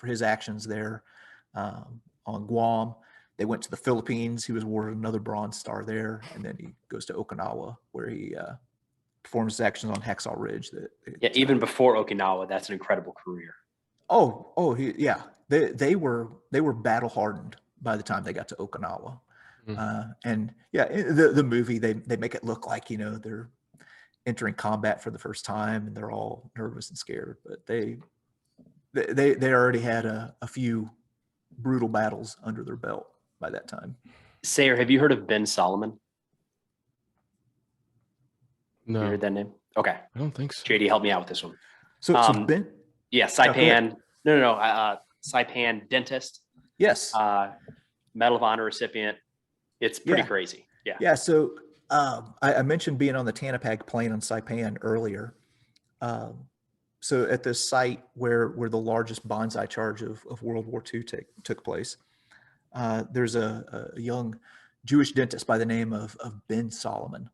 his actions there on Guam. They went to the Philippines. He was awarded another Bronze Star there, and then he goes to Okinawa, where he performs his actions on Hacksaw Ridge. Even before Okinawa, that's an incredible career. They were battle hardened by the time they got to Okinawa. And yeah, the movie, they make it look like, they're entering combat for the first time and they're all nervous and scared, but they already had a few brutal battles under their belt by that time. Sayer, have you heard of Ben Solomon? No. You heard that name? Okay. I don't think so. JD, help me out with this one. So Ben? Yeah, Saipan. No. Saipan dentist. Yes. Medal of Honor recipient. It's pretty crazy. Yeah. Yeah. So I mentioned being on the Tanapag plane on Saipan earlier. So at this site where the largest bonsai charge of World War II took place, there's a young Jewish dentist by the name of Ben Solomon.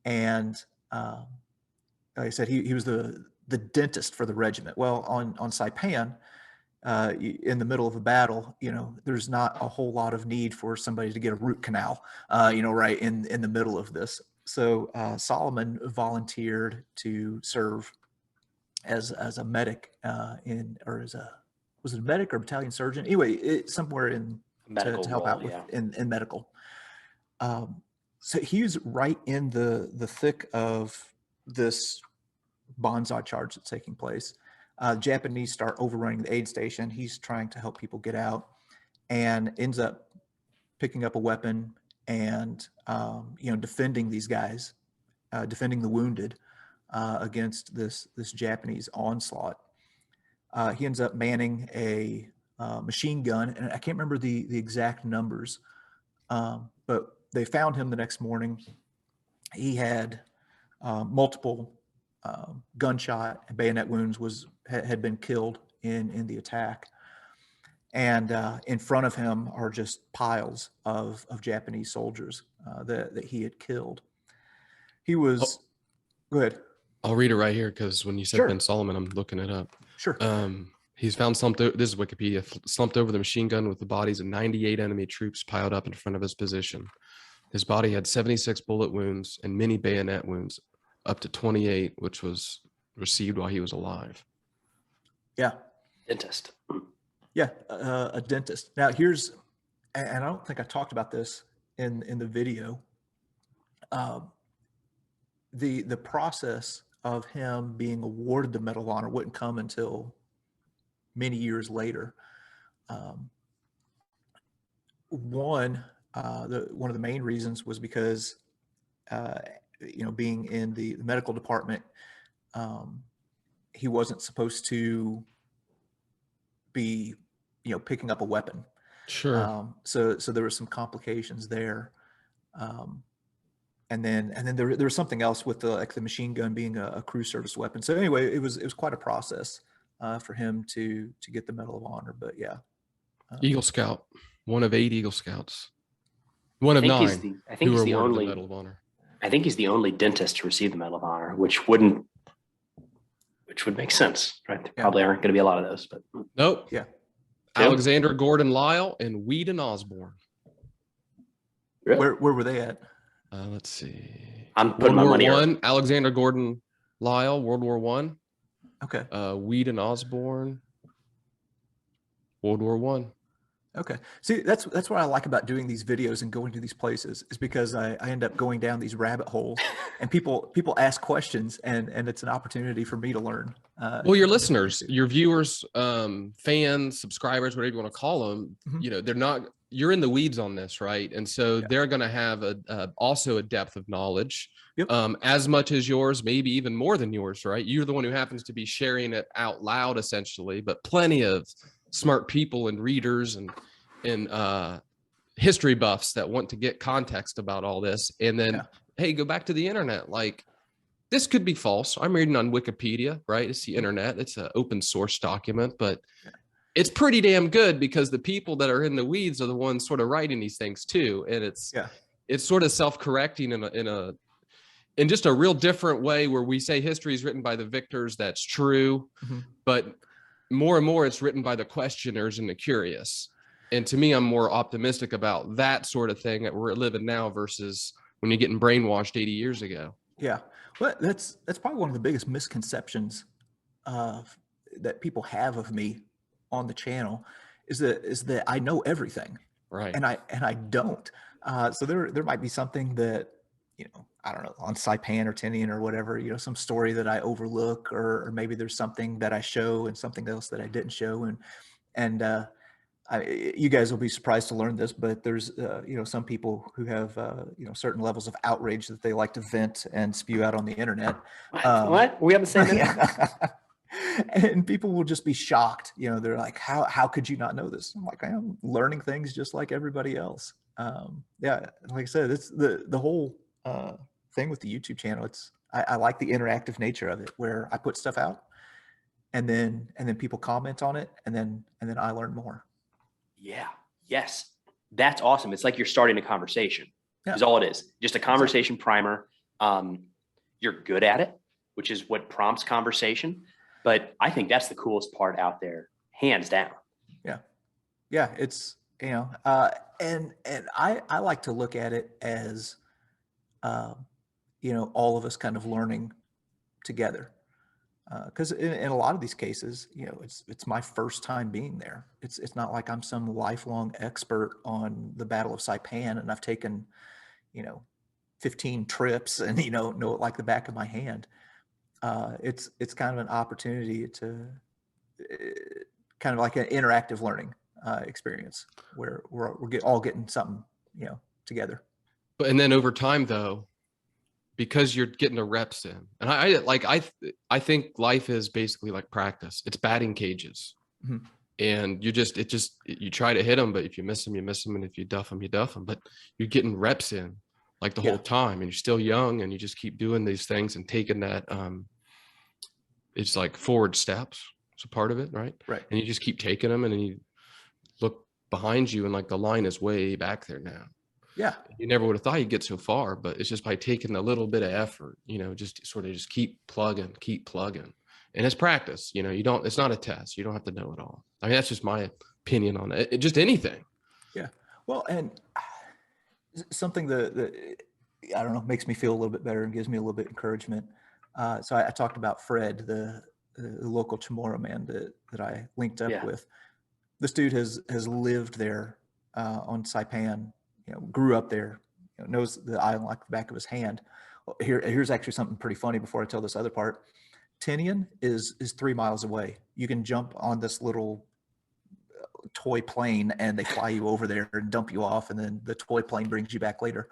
And like I said, he was the dentist for the regiment. Well, on Saipan, in the middle of a battle, there's not a whole lot of need for somebody to get a root canal, right in the middle of this. So Solomon volunteered to serve as a medic was it a medic or battalion surgeon? Anyway, somewhere Medical to help role, out with yeah. in medical. So he's right in the thick of this bonsai charge that's taking place. Japanese start overrunning the aid station. He's trying to help people get out, and ends up picking up a weapon and defending these guys, defending the wounded against this Japanese onslaught. He ends up manning a machine gun, and I can't remember the exact numbers, but they found him the next morning. He had multiple gunshot and bayonet wounds, had been killed in the attack. And in front of him are just piles of Japanese soldiers that he had killed. He was, go ahead. I'll read it right here because when you said Sure. Ben Solomon, I'm looking it up. Sure. He's found slumped. This is Wikipedia. Slumped over the machine gun with the bodies of 98 enemy troops piled up in front of his position. His body had 76 bullet wounds and many bayonet wounds, up to 28, which was received while he was alive. Yeah. Dentist. Yeah, a dentist. Now here's, and I don't think I talked about this in the video. The process of him being awarded the Medal of Honor wouldn't come until many years later. One of the main reasons was because being in the medical department, he wasn't supposed to be picking up a weapon. Sure. So there were some complications there. And then there was something else with the machine gun being a crew service weapon. So anyway, it was quite a process for him to get the Medal of Honor. But yeah, Eagle Scout, one of 8 Eagle Scouts, one of 9 I think he's the awarded only the Medal of Honor. I think he's the only dentist to receive the Medal of Honor, which would make sense, right? There probably aren't going to be a lot of those, but Nope. Yeah. Alexander Gordon Lyle and Whedon Osborne. really? where were they at? Let's see. I'm putting my World money War on I, Alexander Gordon Lyle, World War One. Okay. Whedon Osborne, World War One. Okay. See, that's what I like about doing these videos and going to these places, is because I end up going down these rabbit holes, and people ask questions, and it's an opportunity for me to learn. Well, your listeners, your viewers, fans, subscribers, whatever you want to call them, Mhm. you're in the weeds on this, right? And so they're going to have also a depth of knowledge, Yep. As much as yours, maybe even more than yours, right? You're the one who happens to be sharing it out loud, essentially, but plenty of smart people and readers and history buffs that want to get context about all this. And then, hey, go back to the internet. Like, this could be false. I'm reading on Wikipedia, right? It's the internet. It's an open source document, but it's pretty damn good because the people that are in the weeds are the ones sort of writing these things too. And it's sort of self-correcting in just a real different way, where we say history is written by the victors. That's true. Mm-hmm. But more and more it's written by the questioners and the curious. And to me, I'm more optimistic about that sort of thing that we're living now versus when you're getting brainwashed 80 years ago. Yeah. Well, that's probably one of the biggest misconceptions that people have of me on the channel is that I know everything. Right. And I don't. So there might be something that, I don't know, on Saipan or Tinian or whatever, some story that I overlook, or maybe there's something that I show and something else that I didn't show. And you guys will be surprised to learn this, but there's, some people who have, certain levels of outrage that they like to vent and spew out on the internet. What? We have the same internet? And people will just be shocked. They're like, how could you not know this? I'm like, I'm learning things just like everybody else. Like I said, it's the whole thing with the YouTube channel. I like the interactive nature of it, where I put stuff out and then people comment on it, and then I learn more. Yeah. Yes. that's awesome. It's like you're starting a conversation is all it is. Just a conversation primer. You're good at it, which is what prompts conversation. But I think that's the coolest part out there, hands down. Yeah. Yeah. It's, and I like to look at it as, all of us kind of learning together. Because in a lot of these cases, it's my first time being there. It's not like I'm some lifelong expert on the Battle of Saipan and I've taken, 15 trips and know it like the back of my hand. It's kind of an opportunity to kind of like an interactive learning experience where we're all getting something together. But and then over time though, because you're getting the reps in, and I think life is basically like practice. It's batting cages, and you try to hit them, but if you miss them, you miss them, and if you duff them, you duff them. But you're getting reps in like the whole time, and you're still young, and you just keep doing these things and taking that. It's like forward steps. It's a part of it, right? Right. And you just keep taking them, and then you look behind you, and like the line is way back there now. Yeah. You never would have thought you'd get so far, but it's just by taking a little bit of effort, just sort of just keep plugging. And it's practice, it's not a test. You don't have to know it all. I mean, that's just my opinion on it. Just anything. Yeah. Well, and something that I don't know, makes me feel a little bit better and gives me a little bit of encouragement. So I talked about Fred, the local Chamorro man that I linked up with. This dude has lived there on Saipan. Grew up there, knows the island like the back of his hand. Well, here's actually something pretty funny before I tell this other part. Tinian is 3 miles away. You can jump on this little toy plane and they fly you over there and dump you off, and then the toy plane brings you back later.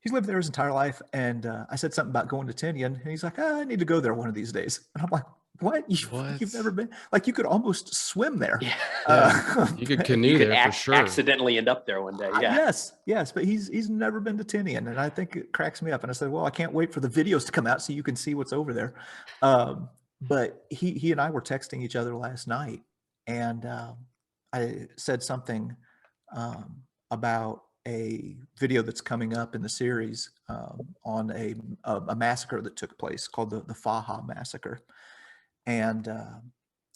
He's lived there his entire life, and I said something about going to Tinian, and he's like, I need to go there one of these days. And I'm like, what? You've never been? Like, you could almost swim there. You could canoe there for sure. Accidentally end up there one day. Yeah. Yes, but he's never been to Tinian, and I think it cracks me up. And I said, well, I can't wait for the videos to come out so you can see what's over there. But he and I were texting each other last night, and I said something about a video that's coming up in the series on a massacre that took place called the Faja massacre. And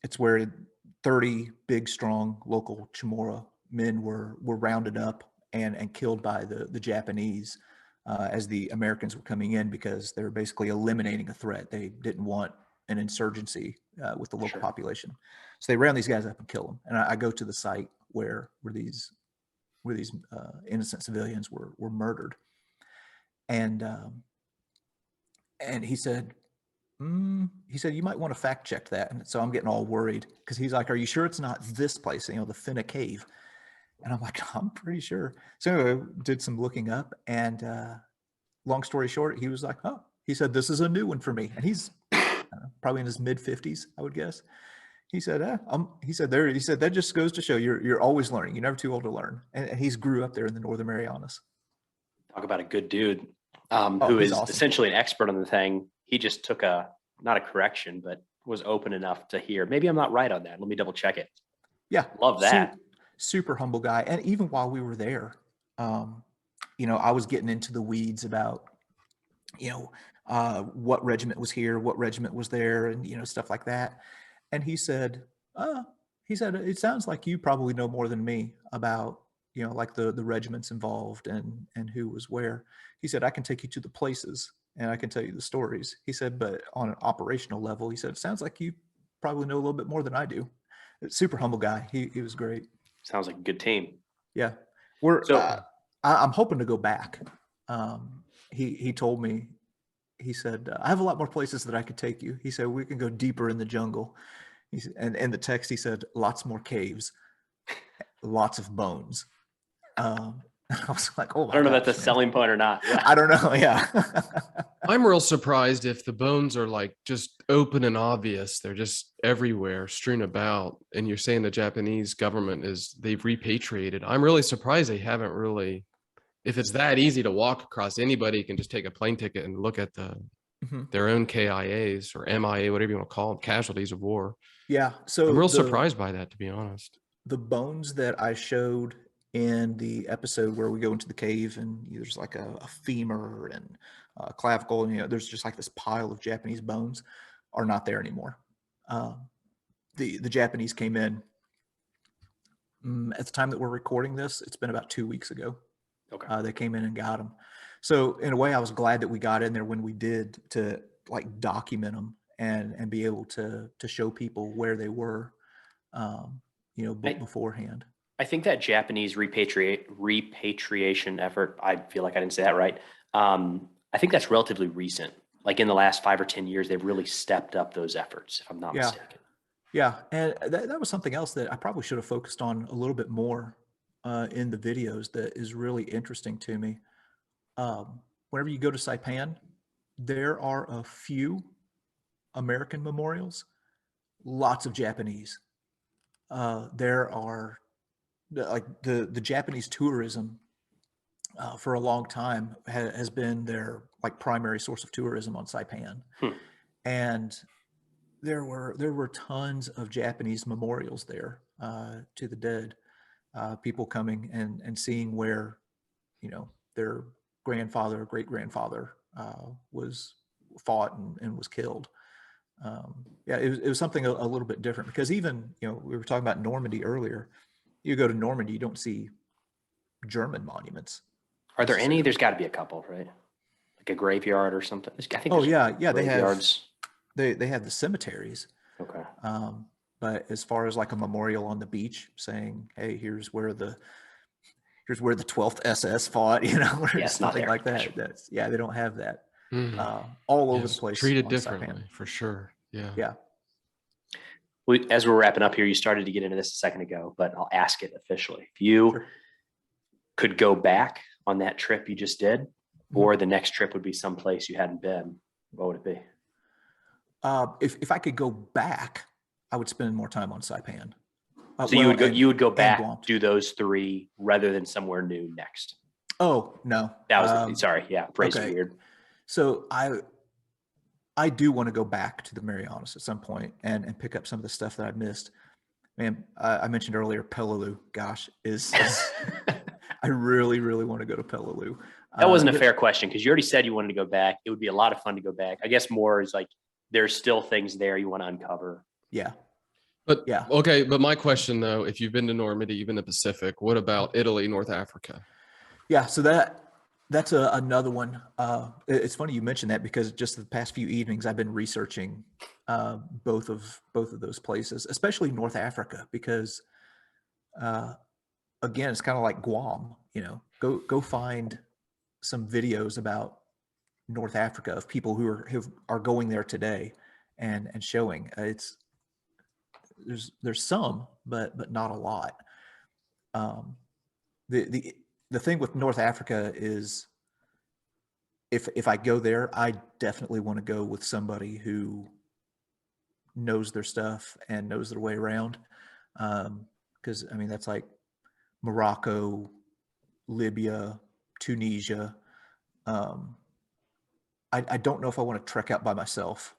it's where 30 big, strong local Chamorro men were rounded up and killed by the Japanese as the Americans were coming in, because they were basically eliminating a threat. They didn't want an insurgency with the local population. So they round these guys up and kill them. And I go to the site where these innocent civilians were murdered. And he said, you might want to fact check that. And so I'm getting all worried, because he's like, are you sure it's not this place, the Finna Cave? And I'm like, I'm pretty sure. So anyway, I did some looking up, and long story short, he was like, oh, he said, this is a new one for me. And he's probably in his mid 50s, I would guess. He said, he said that just goes to show you're always learning. You're never too old to learn. And he's grew up there in the Northern Marianas. Talk about a good dude who is awesome. Essentially an expert on the thing. He just took not a correction, but was open enough to hear, maybe I'm not right on that. Let me double check it. Yeah. Love that. Super humble guy. And even while we were there, I was getting into the weeds about, what regiment was here, what regiment was there, and, stuff like that. And he said, it sounds like you probably know more than me about, like the regiments involved and who was where. He said, I can take you to the places and I can tell you the stories. He said, but on an operational level, he said, it sounds like you probably know a little bit more than I do. Super humble guy. He was great. Sounds like a good team. Yeah. I'm hoping to go back. He told me, he said, I have a lot more places that I could take you. He said, we can go deeper in the jungle. He said, and in the text, he said, lots more caves, lots of bones. I was like, oh, I don't know if that's a selling point or not. Yeah. I don't know. Yeah. I'm real surprised if the bones are like just open and obvious. They're just everywhere, strewn about. And you're saying the Japanese government they've repatriated. I'm really surprised they haven't really, if it's that easy to walk across, anybody can just take a plane ticket and look at their own KIAs or MIA, whatever you want to call them, casualties of war. Yeah. So I'm real surprised by that, to be honest. The bones that I showed in the episode where we go into the cave and there's like a femur and a clavicle, and there's just like this pile of Japanese bones, are not there anymore. The Japanese came in at the time that we're recording this. It's been about 2 weeks ago. Okay. They came in and got them. So in a way, I was glad that we got in there when we did, to like document them and be able to show people where they were, beforehand. I think that Japanese repatriation effort, I feel like I didn't say that right. I think that's relatively recent. Like in the last 5 or 10 years, they've really stepped up those efforts, if I'm not mistaken. Yeah. And that was something else that I probably should have focused on a little bit more in the videos that is really interesting to me. Whenever you go to Saipan, there are a few American memorials, lots of Japanese. There are like the Japanese tourism for a long time has been their like primary source of tourism on Saipan. And there were tons of Japanese memorials there to the dead, people coming and seeing where, their grandfather or great grandfather was fought and was killed. It was something a little bit different, because even, we were talking about Normandy earlier. You go to Normandy, you don't see German monuments. Are there any? There's got to be a couple, right? Like a graveyard or something. I think. Oh yeah, they have. Graveyards. They have the cemeteries. Okay. But as far as like a memorial on the beach saying, "Hey, here's where the 12th SS fought," or something like that. They don't have that. All over the place. Treated differently, for sure. Yeah. Yeah. As we're wrapping up here, you started to get into this a second ago, but I'll ask it officially. If you could go back on that trip you just did, or the next trip would be someplace you hadn't been, what would it be? If I could go back, I would spend more time on Saipan. So you would go back, do those 3 rather than somewhere new next. Oh no, that was sorry. Yeah, phrasing weird. So I do want to go back to the Marianas at some point and pick up some of the stuff that I missed. Man, I mentioned earlier, Peleliu, gosh, I really, really want to go to Peleliu. That wasn't a fair question, because you already said you wanted to go back. It would be a lot of fun to go back. I guess more is like, there's still things there you want to uncover. Yeah. But okay. But my question though, if you've been to Normandy, you've been to Pacific, what about Italy, North Africa? Yeah. So that's another one. It's funny you mentioned that, because just the past few evenings I've been researching both of those places, especially North Africa, because again, it's kind of like Guam. Go find some videos about North Africa of people who are going there today and showing. There's some, but not a lot. The thing with North Africa is, if I go there, I definitely want to go with somebody who knows their stuff and knows their way around. Because I mean, that's like Morocco, Libya, Tunisia. I don't know if I want to trek out by myself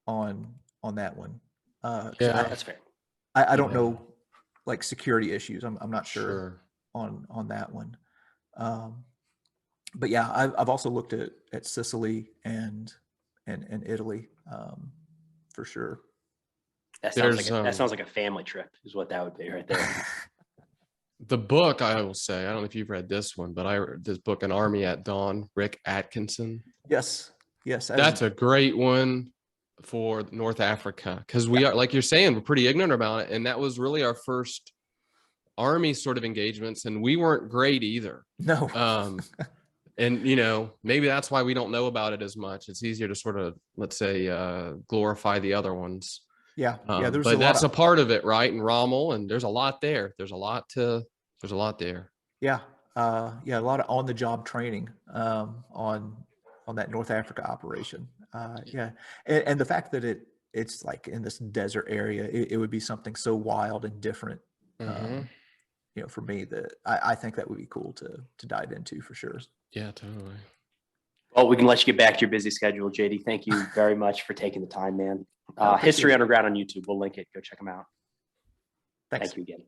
on that one. That's fair. I don't know, like security issues. I'm not sure on that one. But yeah, I've also looked at Sicily and Italy for sure. That sounds like a family trip, is what that would be right there. The book, I will say, I don't know if you've read this one, but I read this book, An Army at Dawn, Rick Atkinson. Yes. That's a great one for North Africa, because we are, like you're saying, we're pretty ignorant about it. And that was really our first Army sort of engagements, and we weren't great either. No. And, maybe that's why we don't know about it as much. It's easier to sort of, let's say, glorify the other ones. Yeah. But that's a part of it, right? And Rommel, and there's a lot there. There's a lot there. Yeah. A lot of on-the-job training on that North Africa operation. And the fact that it's like in this desert area, it would be something so wild and different, for me, that I think that would be cool to dive into for sure. Yeah, totally. Well, we can let you get back to your busy schedule, JD. Thank you very much for taking the time, man. History Underground on YouTube. We'll link it. Go check them out. Thanks. Thank you again.